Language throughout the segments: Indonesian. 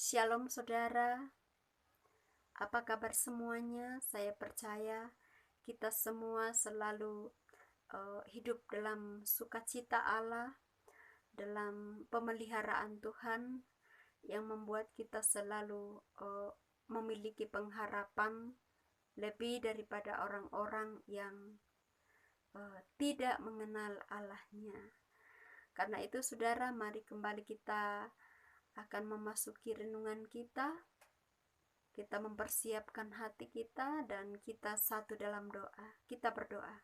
Shalom saudara, apa kabar semuanya? Saya percaya kita semua selalu hidup dalam sukacita Allah, dalam pemeliharaan Tuhan yang membuat kita selalu memiliki pengharapan lebih daripada orang-orang yang tidak mengenal Allahnya. Karena itu saudara, mari kembali kita akan memasuki renungan kita. Kita mempersiapkan hati kita dan kita satu dalam doa. Kita berdoa.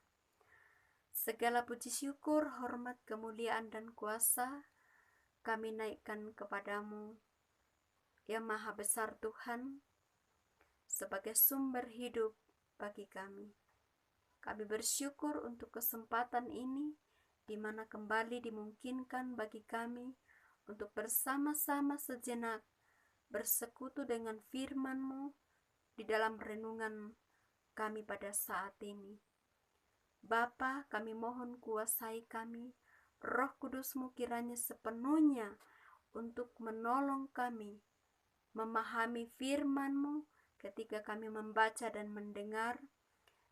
Segala puji syukur, hormat, kemuliaan, dan kuasa kami naikkan kepadamu, ya Maha Besar Tuhan, sebagai sumber hidup bagi kami. Kami bersyukur untuk kesempatan ini, di mana kembali dimungkinkan bagi kami untuk bersama-sama sejenak bersekutu dengan firman-Mu di dalam renungan kami pada saat ini. Bapa, kami mohon kuasai kami, Roh Kudus-Mu kiranya sepenuhnya untuk menolong kami memahami firman-Mu ketika kami membaca dan mendengar,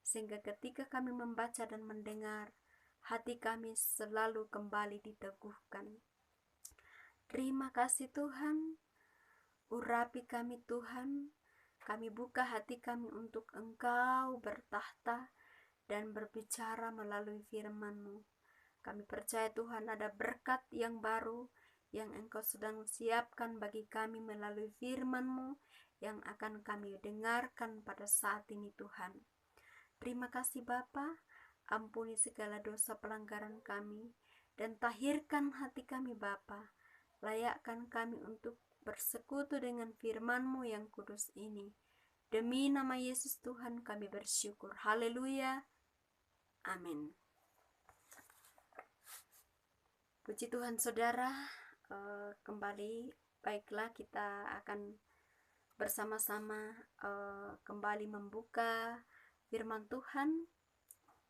sehingga ketika kami membaca dan mendengar, hati kami selalu kembali diteguhkan. Terima kasih Tuhan. Urapi kami Tuhan, kami buka hati kami untuk Engkau bertahta dan berbicara melalui firman-Mu. Kami percaya Tuhan ada berkat yang baru yang Engkau sedang siapkan bagi kami melalui firman-Mu yang akan kami dengarkan pada saat ini Tuhan. Terima kasih Bapa, ampuni segala dosa pelanggaran kami dan tahirkan hati kami Bapa. Layakkan kami untuk bersekutu dengan firman-Mu yang kudus ini. Demi nama Yesus Tuhan kami bersyukur. Haleluya. Amin. Puji Tuhan saudara, kembali baiklah kita akan bersama-sama kembali membuka firman Tuhan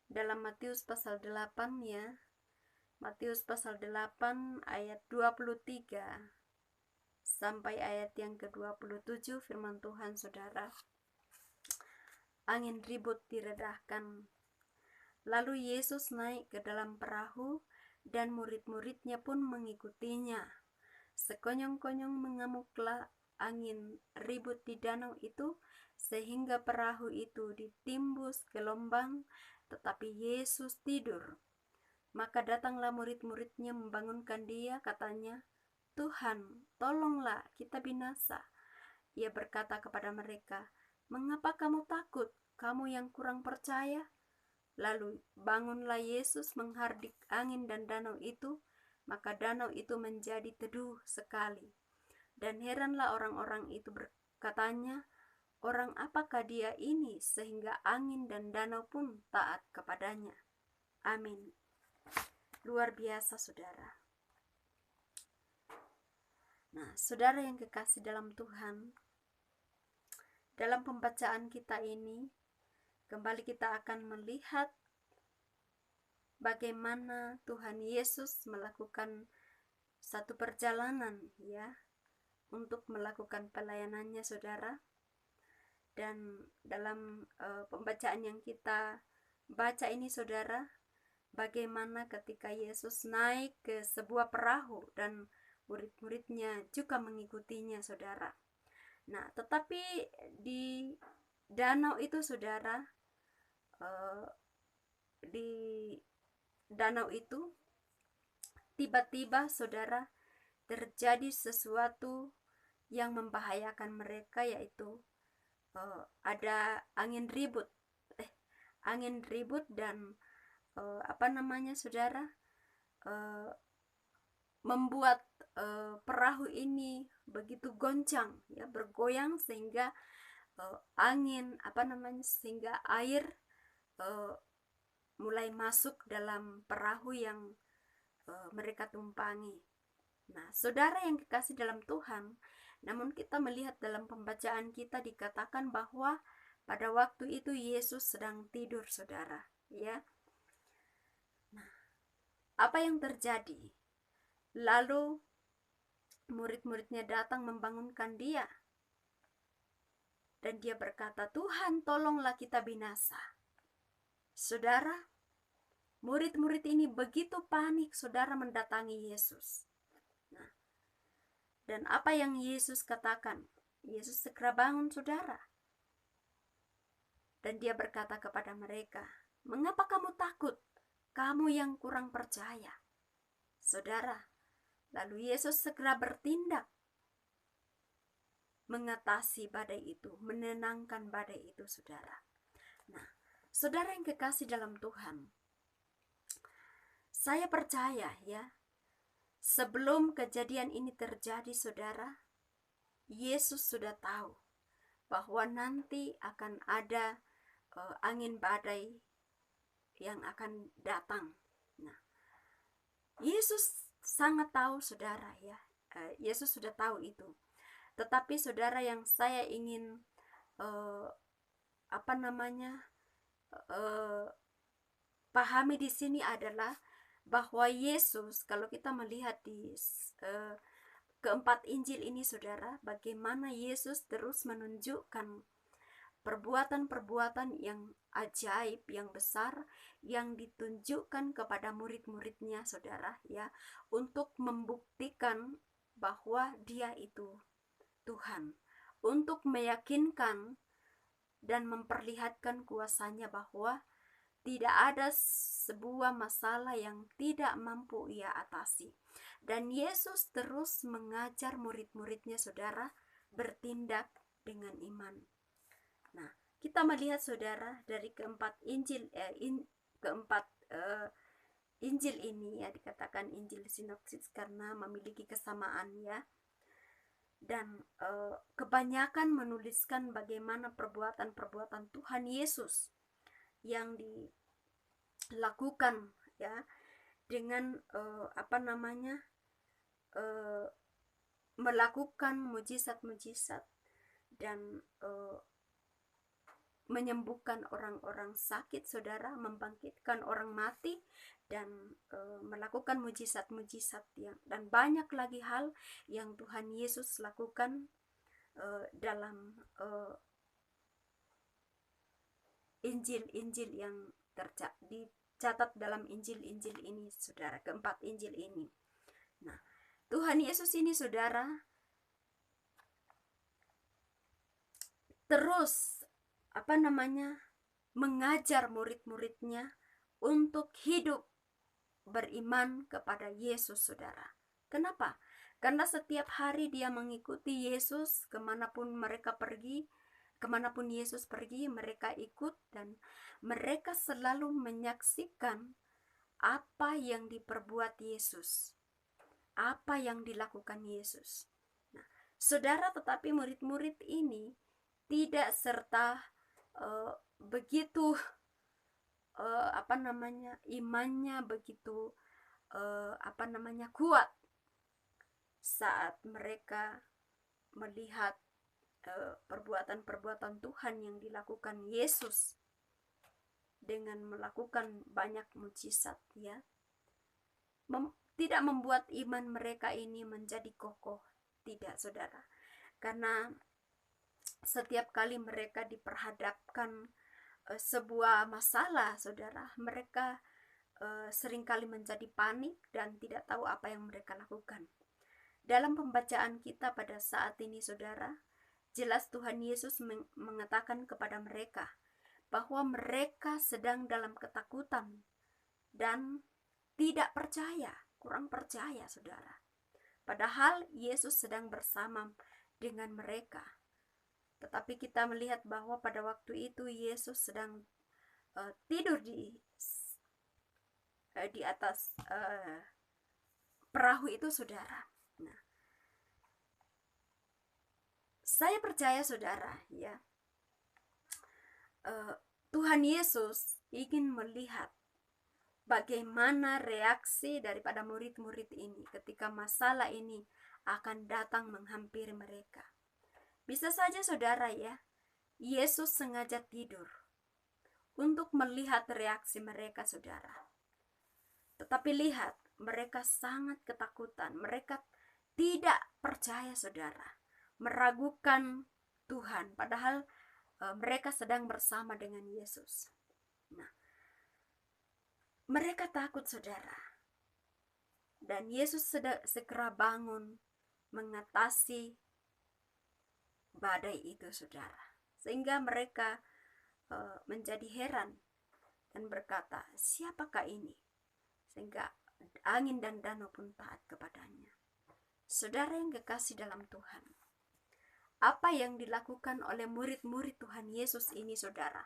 dalam Matius pasal 8 ya. Matius pasal 8 ayat 23 sampai ayat yang ke-27 firman Tuhan saudara. Angin ribut diredahkan. Lalu Yesus naik ke dalam perahu dan murid-muridnya pun mengikutinya. Sekonyong-konyong mengamuklah angin ribut di danau itu sehingga perahu itu ditimbus gelombang, tetapi Yesus tidur. Maka datanglah murid-muridnya membangunkan dia, katanya, Tuhan, tolonglah, kita binasa. Ia berkata kepada mereka, mengapa kamu takut, kamu yang kurang percaya? Lalu bangunlah Yesus menghardik angin dan danau itu, maka danau itu menjadi teduh sekali. Dan heranlah orang-orang itu berkatanya, orang apakah dia ini sehingga angin dan danau pun taat kepadanya. Amin. Luar biasa saudara. Nah, saudara yang kekasih dalam Tuhan, dalam pembacaan kita ini, kembali kita akan melihat bagaimana Tuhan Yesus melakukan satu perjalanan ya, untuk melakukan pelayanannya saudara. Dan dalam pembacaan yang kita baca ini saudara, bagaimana ketika Yesus naik ke sebuah perahu dan murid-muridnya juga mengikutinya saudara. Nah, tetapi di danau itu saudara, di danau itu tiba-tiba saudara terjadi sesuatu yang membahayakan mereka, yaitu ada angin ribut dan saudara, membuat perahu ini begitu goncang ya, bergoyang sehingga sehingga air mulai masuk dalam perahu yang mereka tumpangi. Nah, saudara yang kekasih dalam Tuhan, namun kita melihat dalam pembacaan kita dikatakan bahwa pada waktu itu Yesus sedang tidur saudara ya. Nah, apa yang terjadi? Lalu murid-muridnya datang membangunkan dia. Dan dia berkata, "Tuhan, tolonglah kita binasa." Saudara, murid-murid ini begitu panik, saudara, mendatangi Yesus. Nah, dan apa yang Yesus katakan? Yesus segera bangun, saudara. Dan dia berkata kepada mereka, "Mengapa kamu takut? Kamu yang kurang percaya." Saudara, lalu Yesus segera bertindak, mengatasi badai itu, menenangkan badai itu, saudara. Nah, saudara yang kekasih dalam Tuhan, saya percaya ya, sebelum kejadian ini terjadi, saudara, Yesus sudah tahu bahwa nanti akan ada angin badai yang akan datang. Nah, Yesus sangat tahu, saudara ya. Yesus sudah tahu itu. Tetapi saudara, yang saya ingin pahami di sini adalah bahwa Yesus, kalau kita melihat di keempat Injil ini, saudara, bagaimana Yesus terus menunjukkan perbuatan-perbuatan yang ajaib, yang besar, yang ditunjukkan kepada murid-muridnya, saudara, ya, untuk membuktikan bahwa dia itu Tuhan, untuk meyakinkan dan memperlihatkan kuasanya, bahwa tidak ada sebuah masalah yang tidak mampu ia atasi. Dan Yesus terus mengajar murid-muridnya, saudara, bertindak dengan iman. Nah, kita melihat, saudara, dari keempat Injil Injil ini ya, dikatakan Injil sinopsis karena memiliki kesamaan ya. Dan kebanyakan menuliskan bagaimana perbuatan-perbuatan Tuhan Yesus yang dilakukan ya, dengan melakukan mujizat-mujizat dan menyembuhkan orang-orang sakit, saudara, membangkitkan orang mati, dan melakukan mujizat-mujizat dan banyak lagi hal yang Tuhan Yesus lakukan dalam Injil-Injil yang dicatat dalam Injil-Injil ini, saudara, keempat Injil ini. Nah, Tuhan Yesus ini, saudara, terus mengajar murid-muridnya untuk hidup beriman kepada Yesus, saudara. Kenapa? Karena setiap hari dia mengikuti Yesus kemanapun Yesus pergi, mereka ikut, dan mereka selalu menyaksikan apa yang diperbuat Yesus, apa yang dilakukan Yesus. Nah, saudara, tetapi murid-murid ini tidak serta begitu imannya begitu kuat saat mereka melihat perbuatan-perbuatan Tuhan yang dilakukan Yesus dengan melakukan banyak mujizat ya. Tidak membuat iman mereka ini menjadi kokoh, tidak, saudara. Karena setiap kali mereka diperhadapkan sebuah masalah, saudara, mereka seringkali menjadi panik dan tidak tahu apa yang mereka lakukan. Dalam pembacaan kita pada saat ini, saudara, jelas Tuhan Yesus mengatakan kepada mereka bahwa mereka sedang dalam ketakutan dan tidak percaya, kurang percaya, saudara. Padahal Yesus sedang bersama dengan mereka. Tetapi kita melihat bahwa pada waktu itu Yesus sedang tidur di atas perahu itu, saudara. Nah, saya percaya, saudara, ya, Tuhan Yesus ingin melihat bagaimana reaksi daripada murid-murid ini ketika masalah ini akan datang menghampiri mereka. Bisa saja, saudara, ya, Yesus sengaja tidur untuk melihat reaksi mereka, saudara. Tetapi lihat, mereka sangat ketakutan, mereka tidak percaya saudara, meragukan Tuhan, padahal mereka sedang bersama dengan Yesus. Nah, mereka takut saudara, dan Yesus segera bangun mengatasi badai itu saudara, sehingga mereka menjadi heran dan berkata, siapakah ini? Sehingga angin dan danau pun taat kepadanya. Saudara yang kekasih dalam Tuhan, apa yang dilakukan oleh murid-murid Tuhan Yesus ini saudara,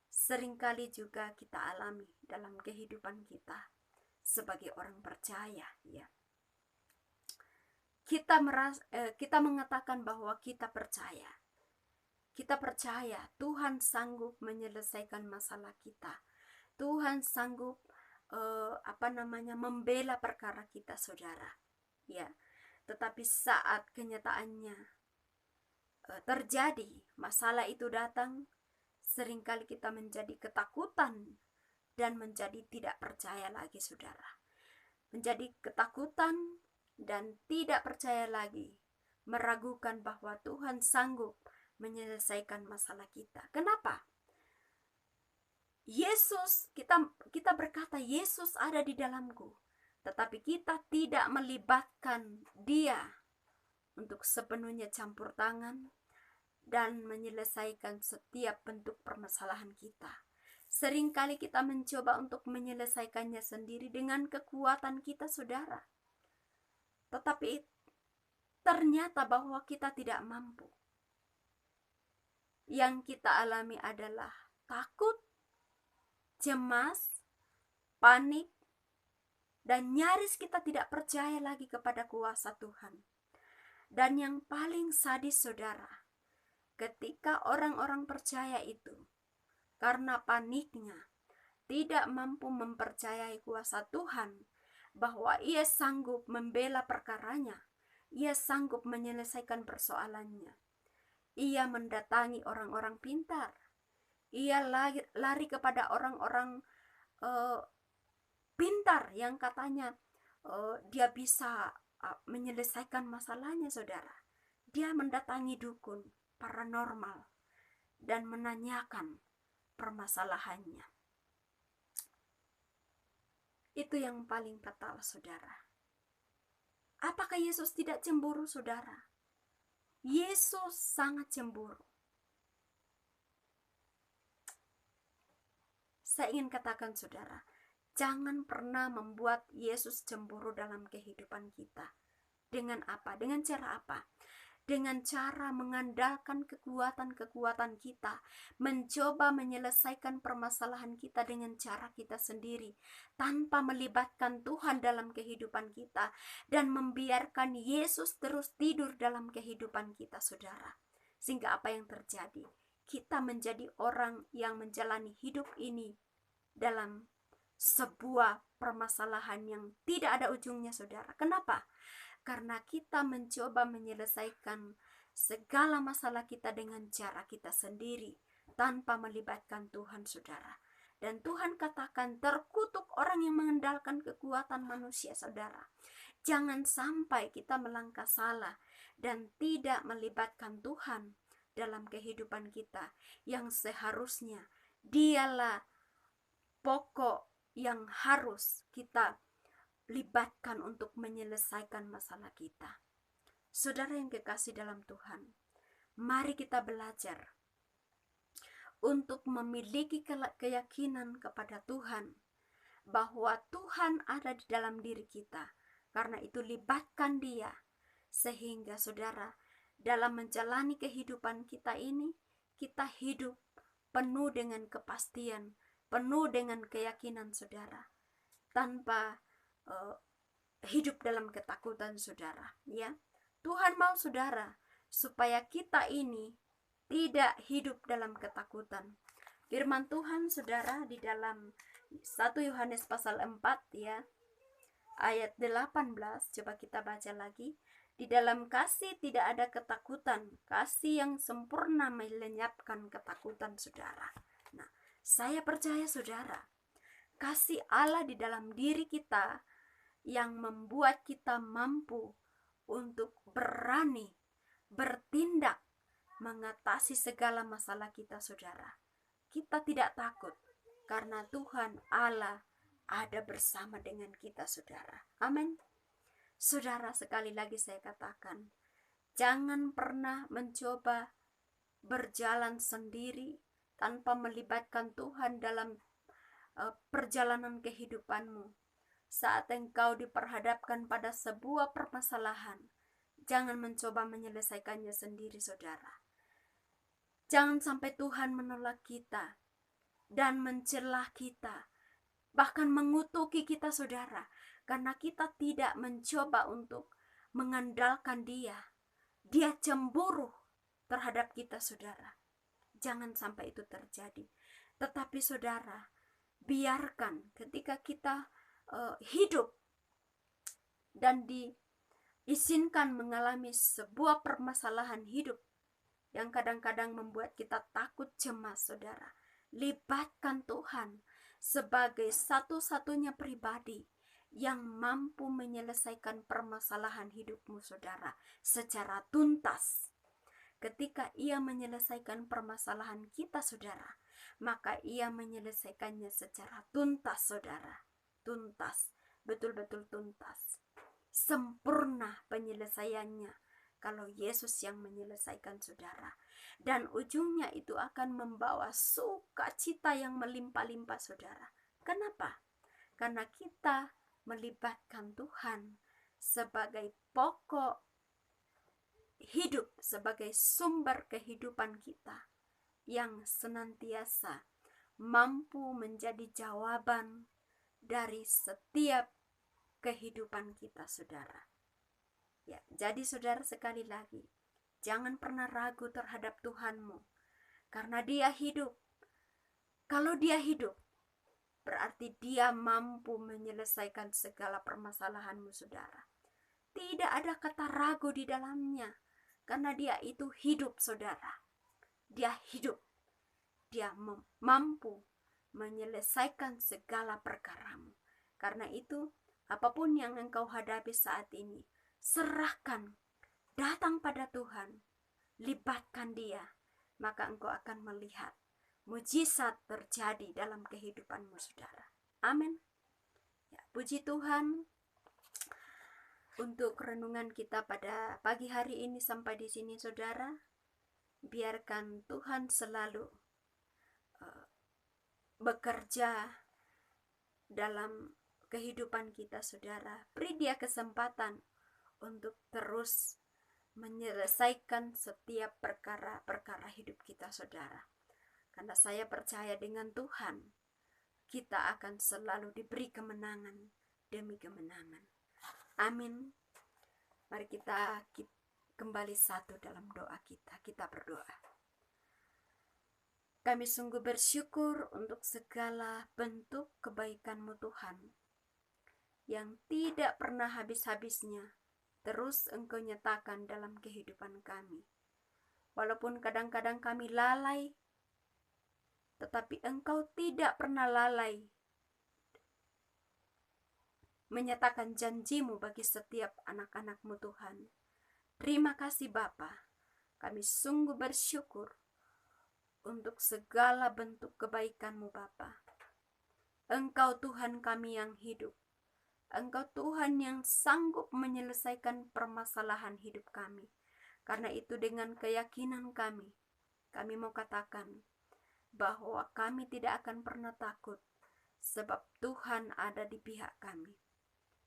seringkali juga kita alami dalam kehidupan kita sebagai orang percaya, ya. Kita mengatakan bahwa kita percaya Tuhan sanggup menyelesaikan masalah kita. Tuhan sanggup membela perkara kita saudara, ya. Tetapi saat kenyataannya terjadi, masalah itu datang, seringkali kita menjadi ketakutan dan menjadi tidak percaya lagi saudara. Menjadi ketakutan dan tidak percaya lagi, meragukan bahwa Tuhan sanggup menyelesaikan masalah kita. Kenapa? Yesus, kita berkata Yesus ada di dalamku, tetapi kita tidak melibatkan Dia untuk sepenuhnya campur tangan dan menyelesaikan setiap bentuk permasalahan kita. Seringkali kita mencoba untuk menyelesaikannya sendiri dengan kekuatan kita saudara, tetapi ternyata bahwa kita tidak mampu. Yang kita alami adalah takut, cemas, panik, dan nyaris kita tidak percaya lagi kepada kuasa Tuhan. Dan yang paling sadis saudara, ketika orang-orang percaya itu karena paniknya tidak mampu mempercayai kuasa Tuhan, bahwa Ia sanggup membela perkaranya, Ia sanggup menyelesaikan persoalannya, Ia mendatangi orang-orang pintar, Ia lari kepada orang-orang pintar yang katanya dia bisa menyelesaikan masalahnya saudara. Dia mendatangi dukun, paranormal, dan menanyakan permasalahannya. Itu yang paling fatal saudara. Apakah Yesus tidak cemburu saudara? Yesus sangat cemburu. Saya ingin katakan saudara, jangan pernah membuat Yesus cemburu dalam kehidupan kita. Dengan apa? Dengan cara apa? Dengan cara mengandalkan kekuatan-kekuatan kita, mencoba menyelesaikan permasalahan kita dengan cara kita sendiri, tanpa melibatkan Tuhan dalam kehidupan kita, dan membiarkan Yesus terus tidur dalam kehidupan kita saudara. Sehingga apa yang terjadi? Kita menjadi orang yang menjalani hidup ini dalam sebuah permasalahan yang tidak ada ujungnya saudara. Kenapa? Karena kita mencoba menyelesaikan segala masalah kita dengan cara kita sendiri, tanpa melibatkan Tuhan saudara. Dan Tuhan katakan, terkutuk orang yang mengandalkan kekuatan manusia saudara. Jangan sampai kita melangkah salah dan tidak melibatkan Tuhan dalam kehidupan kita, yang seharusnya Dialah pokok yang harus kita libatkan untuk menyelesaikan masalah kita. Saudara yang kekasih dalam Tuhan, mari kita belajar untuk memiliki keyakinan kepada Tuhan, bahwa Tuhan ada di dalam diri kita. Karena itu libatkan Dia, sehingga saudara, dalam menjalani kehidupan kita ini, kita hidup penuh dengan kepastian, penuh dengan keyakinan saudara, tanpa hidup dalam ketakutan saudara, ya. Tuhan mau saudara supaya kita ini tidak hidup dalam ketakutan. Firman Tuhan saudara di dalam 1 Yohanes pasal 4 ya, ayat 18, coba kita baca lagi. Di dalam kasih tidak ada ketakutan, kasih yang sempurna melenyapkan ketakutan saudara. Nah, saya percaya saudara, kasih Allah di dalam diri kita yang membuat kita mampu untuk berani bertindak mengatasi segala masalah kita, saudara. Kita tidak takut karena Tuhan Allah ada bersama dengan kita, saudara. Amin. Saudara, sekali lagi saya katakan, jangan pernah mencoba berjalan sendiri tanpa melibatkan Tuhan dalam perjalanan kehidupanmu. Saat engkau diperhadapkan pada sebuah permasalahan, jangan mencoba menyelesaikannya sendiri, saudara. Jangan sampai Tuhan menolak kita dan mencela kita, bahkan mengutuki kita, saudara, karena kita tidak mencoba untuk mengandalkan Dia. Dia cemburu terhadap kita, saudara. Jangan sampai itu terjadi. Tetapi saudara, biarkan ketika kita hidup dan diizinkan mengalami sebuah permasalahan hidup yang kadang-kadang membuat kita takut, cemas, saudara, libatkan Tuhan sebagai satu-satunya pribadi yang mampu menyelesaikan permasalahan hidupmu, saudara, secara tuntas. Ketika Ia menyelesaikan permasalahan kita, saudara, maka Ia menyelesaikannya secara tuntas, saudara. Tuntas, betul-betul tuntas. Sempurna penyelesaiannya kalau Yesus yang menyelesaikan, saudara. Dan ujungnya itu akan membawa sukacita yang melimpah-limpah, saudara. Kenapa? Karena kita melibatkan Tuhan sebagai pokok hidup, sebagai sumber kehidupan kita yang senantiasa mampu menjadi jawaban dari setiap kehidupan kita, saudara. Ya, jadi saudara, sekali lagi, jangan pernah ragu terhadap Tuhanmu, karena Dia hidup. Kalau Dia hidup, berarti Dia mampu menyelesaikan segala permasalahanmu, saudara. Tidak ada kata ragu di dalamnya, karena Dia itu hidup, saudara. Dia hidup. Dia mampu menyelesaikan segala perkaramu. Karena itu, apapun yang engkau hadapi saat ini, serahkan, datang pada Tuhan, libatkan Dia, maka engkau akan melihat mujizat terjadi dalam kehidupanmu, saudara. Amin. Ya, puji Tuhan untuk renungan kita pada pagi hari ini sampai di sini, saudara. Biarkan Tuhan selalu bekerja dalam kehidupan kita, saudara. Beri Dia kesempatan untuk terus menyelesaikan setiap perkara-perkara hidup kita, saudara. Karena saya percaya dengan Tuhan, kita akan selalu diberi kemenangan demi kemenangan. Amin. Mari kita kembali satu dalam doa kita. Kita berdoa. Kami sungguh bersyukur untuk segala bentuk kebaikan-Mu, Tuhan, yang tidak pernah habis-habisnya terus Engkau nyatakan dalam kehidupan kami. Walaupun kadang-kadang kami lalai, tetapi Engkau tidak pernah lalai menyatakan janji-Mu bagi setiap anak-anak-Mu, Tuhan. Terima kasih Bapa. Kami sungguh bersyukur untuk segala bentuk kebaikan-Mu, Bapa. Engkau Tuhan kami yang hidup. Engkau Tuhan yang sanggup menyelesaikan permasalahan hidup kami. Karena itu dengan keyakinan kami mau katakan bahwa kami tidak akan pernah takut, sebab Tuhan ada di pihak kami,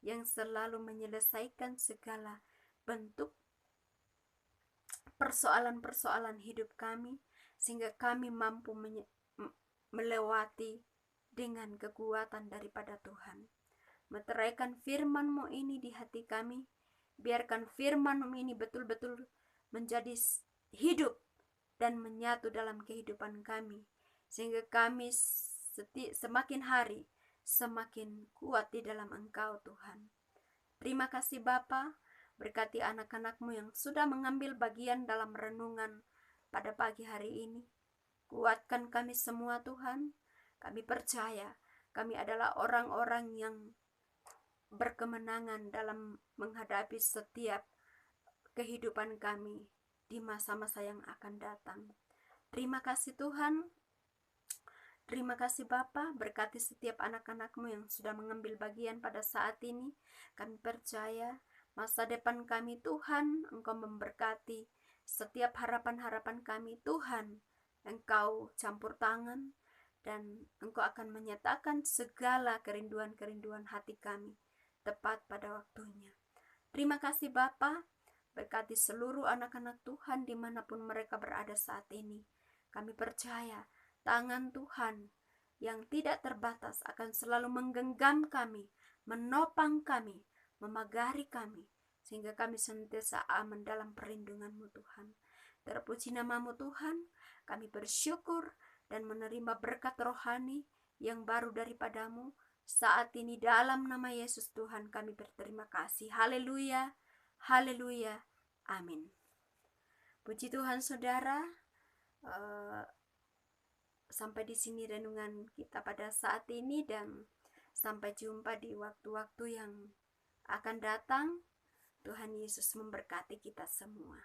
yang selalu menyelesaikan segala bentuk persoalan-persoalan hidup kami, sehingga kami mampu melewati dengan kekuatan daripada Tuhan. Meteraikan firman-Mu ini di hati kami. Biarkan firman-Mu ini betul-betul menjadi hidup dan menyatu dalam kehidupan kami, sehingga kami semakin hari semakin kuat di dalam Engkau, Tuhan. Terima kasih Bapa. Berkati anak-anak-Mu yang sudah mengambil bagian dalam renungan pada pagi hari ini. Kuatkan kami semua, Tuhan. Kami percaya kami adalah orang-orang yang berkemenangan dalam menghadapi setiap kehidupan kami di masa-masa yang akan datang. Terima kasih Tuhan. Terima kasih Bapa, berkati setiap anak-anak-Mu yang sudah mengambil bagian pada saat ini. Kami percaya masa depan kami Tuhan, Engkau memberkati setiap harapan-harapan kami Tuhan. Engkau campur tangan dan Engkau akan menyatakan segala kerinduan-kerinduan hati kami tepat pada waktunya. Terima kasih Bapa, berkati seluruh anak-anak Tuhan dimanapun mereka berada saat ini. Kami percaya tangan Tuhan yang tidak terbatas akan selalu menggenggam kami, menopang kami, memagari kami, sehingga kami senantiasa aman dalam perlindungan-Mu Tuhan. Terpuji nama-Mu Tuhan, kami bersyukur dan menerima berkat rohani yang baru daripada-Mu. Saat ini dalam nama Yesus Tuhan kami berterima kasih. Haleluya, haleluya, amin. Puji Tuhan saudara. Sampai di sini renungan kita pada saat ini, dan sampai jumpa di waktu-waktu yang akan datang. Tuhan Yesus memberkati kita semua.